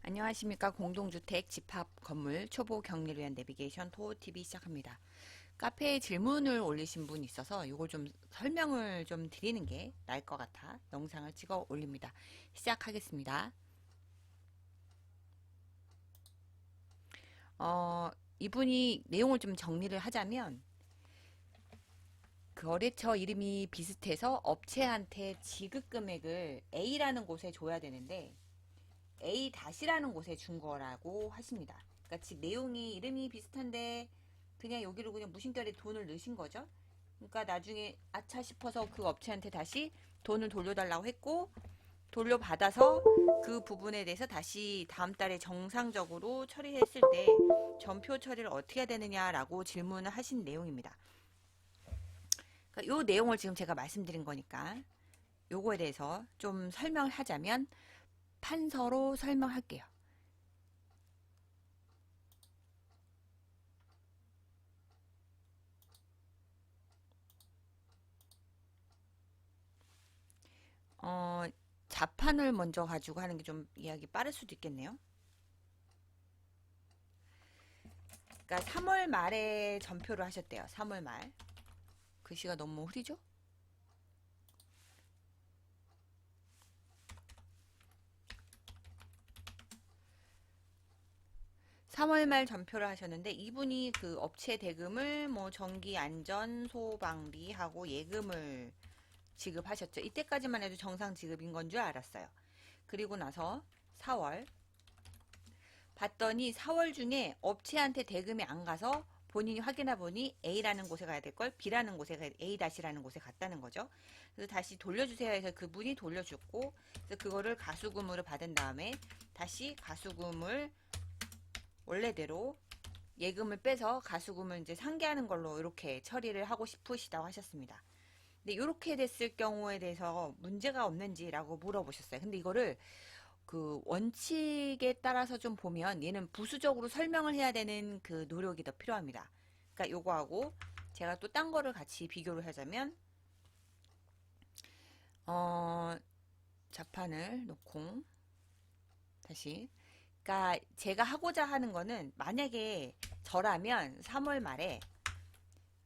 안녕하십니까. 공동주택 집합건물 초보 격리를 위한 내비게이션 토어TV 시작합니다. 카페에 질문을 올리신 분이 있어서 이걸 좀 설명을 좀 드리는 게 나을 것 같아 영상을 찍어 올립니다. 시작하겠습니다. 이분이 내용을 좀 정리를 하자면 거래처 이름이 비슷해서 업체한테 지급 금액을 A라는 곳에 줘야 되는데 A-라는 곳에 준 거라고 하십니다. 그러니까 즉 내용이 이름이 비슷한데 그냥 여기로 그냥 무심결에 돈을 넣으신 거죠. 그러니까 나중에 아차 싶어서 그 업체한테 다시 돈을 돌려달라고 했고 돌려받아서 그 부분에 대해서 다시 다음 달에 정상적으로 처리했을 때 전표 처리를 어떻게 해야 되느냐라고 질문을 하신 내용입니다. 그러니까 이 내용을 지금 제가 말씀드린 거니까 요거에 대해서 좀 설명을 하자면 판서로 설명할게요. 자판을 먼저 가지고 하는 게 좀 이야기 빠를 수도 있겠네요. 그러니까 3월 말에 전표를 하셨대요. 3월 말. 글씨가 너무 흐리죠? 3월 말 전표를 하셨는데 이분이 그 업체 대금을 뭐 전기 안전 소방비 하고 예금을 지급하셨죠. 이때까지만 해도 정상 지급인 건 줄 알았어요. 그리고 나서 4월 봤더니 4월 중에 업체한테 대금이 안 가서 본인이 확인해 보니 A라는 곳에 가야 될 걸 B라는 곳에 A-라는 곳에 갔다는 거죠. 그래서 다시 돌려주세요 해서 그분이 돌려줬고 그래서 그거를 가수금으로 받은 다음에 다시 가수금을 원래대로 예금을 빼서 가수금을 이제 상계하는 걸로 이렇게 처리를 하고 싶으시다고 하셨습니다. 근데 이렇게 됐을 경우에 대해서 문제가 없는지라고 물어보셨어요. 근데 이거를 그 원칙에 따라서 좀 보면 얘는 부수적으로 설명을 해야 되는 그 노력이 더 필요합니다. 그러니까 요거하고 제가 또 딴 거를 같이 비교를 하자면 어 자판을 놓고 다시 그러니까 제가 하고자 하는 거는 만약에 저라면 3월 말에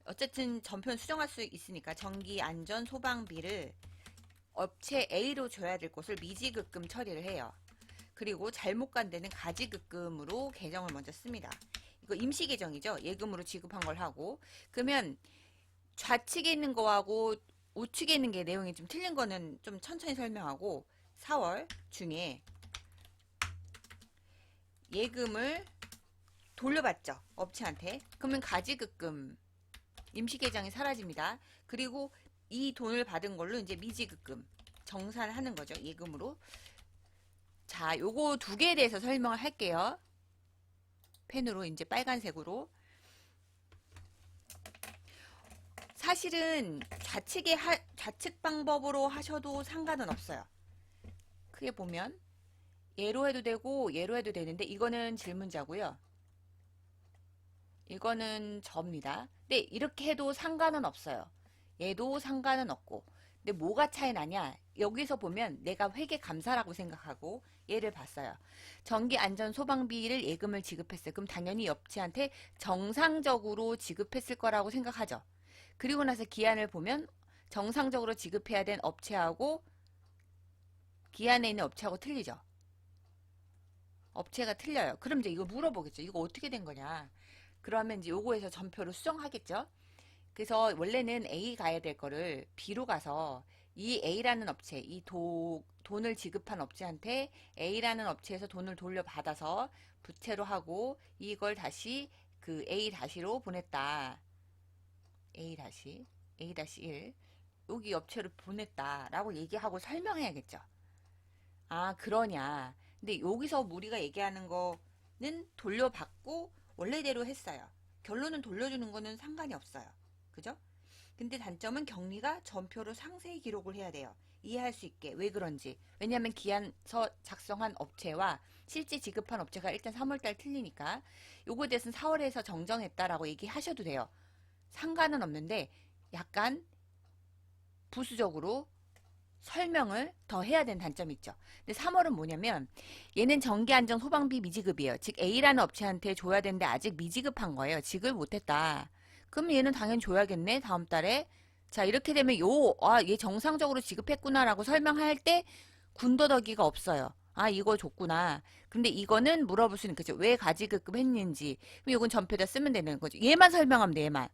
어쨌든 전편 수정할 수 있으니까 전기 안전 소방비를 업체 A로 줘야 될 곳을 미지급금 처리를 해요. 그리고 잘못 간 데는 가지급금으로 계정을 먼저 씁니다. 이거 임시 계정이죠. 예금으로 지급한 걸 하고 그러면 좌측에 있는 거하고 우측에 있는 게 내용이 좀 틀린 거는 좀 천천히 설명하고 4월 중에 예금을 돌려받죠. 업체한테. 그러면 가지급금 임시 계정이 사라집니다. 그리고 이 돈을 받은 걸로 이제 미지급금 정산을 하는 거죠. 예금으로. 자, 요거 두 개에 대해서 설명을 할게요. 펜으로 이제 빨간색으로. 사실은 좌측 방법으로 하셔도 상관은 없어요. 크게 보면 얘로 해도 되고 얘로 해도 되는데 이거는 질문자고요. 이거는 접니다. 근데 이렇게 해도 상관은 없어요. 얘도 상관은 없고. 근데 뭐가 차이 나냐? 여기서 보면 내가 회계 감사라고 생각하고 얘를 봤어요. 전기 안전 소방비를 예금을 지급했어요. 그럼 당연히 업체한테 정상적으로 지급했을 거라고 생각하죠. 그리고 나서 기한을 보면 정상적으로 지급해야 된 업체하고 기한에 있는 업체하고 틀리죠. 업체가 틀려요. 그럼 이제 이거 물어보겠죠. 이거 어떻게 된 거냐? 그러면 이제 요거에서 전표를 수정하겠죠. 그래서 원래는 A 가야 될 거를 B로 가서 이 A라는 업체, 돈을 지급한 업체한테 A라는 업체에서 돈을 돌려받아서 부채로 하고 이걸 다시 그 A-로 보냈다. A-, A-1 여기 업체로 보냈다라고 얘기하고 설명해야겠죠. 아, 그러냐. 근데 여기서 우리가 얘기하는 거는 돌려받고 원래대로 했어요. 결론은 돌려주는 거는 상관이 없어요. 그죠? 근데 단점은 격리가 전표로 상세히 기록을 해야 돼요. 이해할 수 있게. 왜 그런지. 왜냐하면 기한서 작성한 업체와 실제 지급한 업체가 일단 3월달 틀리니까 요거에 대해서는 4월에서 정정했다라고 얘기하셔도 돼요. 상관은 없는데 약간 부수적으로 설명을 더 해야 되는 단점이 있죠. 근데 3월은 뭐냐면 얘는 정기안정 소방비 미지급이에요. 즉 A라는 업체한테 줘야 되는데 아직 미지급한 거예요. 지급을 못했다. 그럼 얘는 당연히 줘야겠네. 다음 달에. 자, 이렇게 되면 얘 정상적으로 지급했구나라고 설명할 때 군더더기가 없어요. 아, 이거 줬구나. 근데 이거는 물어볼 수 있는 거죠. 왜 가지급했는지. 그럼 이건 전표에다 쓰면 되는 거죠. 얘만 설명하면 돼, 얘만.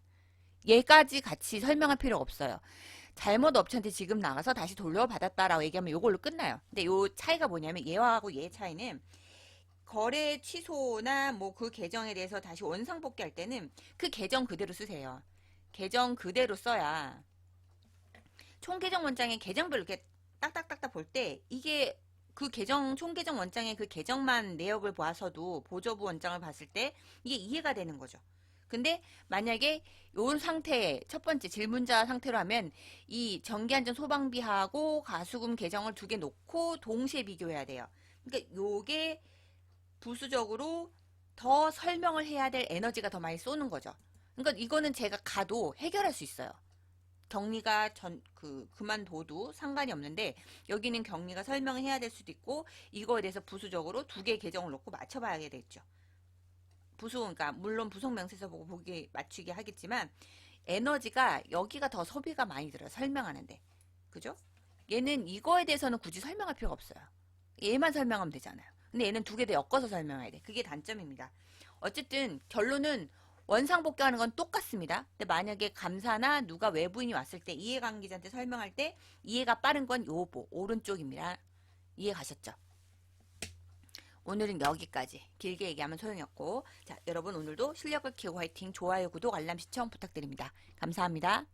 얘까지 같이 설명할 필요가 없어요. 잘못 업체한테 지급 나가서 다시 돌려받았다라고 얘기하면 이걸로 끝나요. 근데 요 차이가 뭐냐면 얘하고 얘 차이는 거래 취소나 뭐 그 계정에 대해서 다시 원상복귀할 때는 그 계정 그대로 쓰세요. 계정 그대로 써야 총 계정 원장의 계정별로 이렇게 딱딱딱딱 볼 때 이게 그 계정 총 계정 원장의 그 계정만 내역을 봐서도 보조부 원장을 봤을 때 이게 이해가 되는 거죠. 근데 만약에 요 상태 첫 번째 질문자 상태로 하면 이 정기안전 소방비하고 가수금 계정을 두 개 놓고 동시에 비교해야 돼요. 그러니까 요게 부수적으로 더 설명을 해야 될 에너지가 더 많이 쏘는 거죠. 그러니까 이거는 제가 가도 해결할 수 있어요. 격리가 그만둬도 상관이 없는데 여기는 격리가 설명을 해야 될 수도 있고 이거에 대해서 부수적으로 두 개 계정을 놓고 맞춰봐야 되겠죠. 그러니까 물론 부속 명세서 보고 보기 맞추기 하겠지만 에너지가 여기가 더 소비가 많이 들어요. 설명하는데. 그죠? 얘는 이거에 대해서는 굳이 설명할 필요가 없어요. 얘만 설명하면 되잖아요. 근데 얘는 두 개 다 엮어서 설명해야 돼. 그게 단점입니다. 어쨌든 결론은 원상복귀하는 건 똑같습니다. 근데 만약에 감사나 누가 외부인이 왔을 때 이해관계자한테 설명할 때 이해가 빠른 건 요보 오른쪽입니다. 이해 가셨죠? 오늘은 여기까지. 길게 얘기하면 소용이 없고. 자, 여러분 오늘도 실력을 키우고 화이팅. 좋아요, 구독, 알람 시청 부탁드립니다. 감사합니다.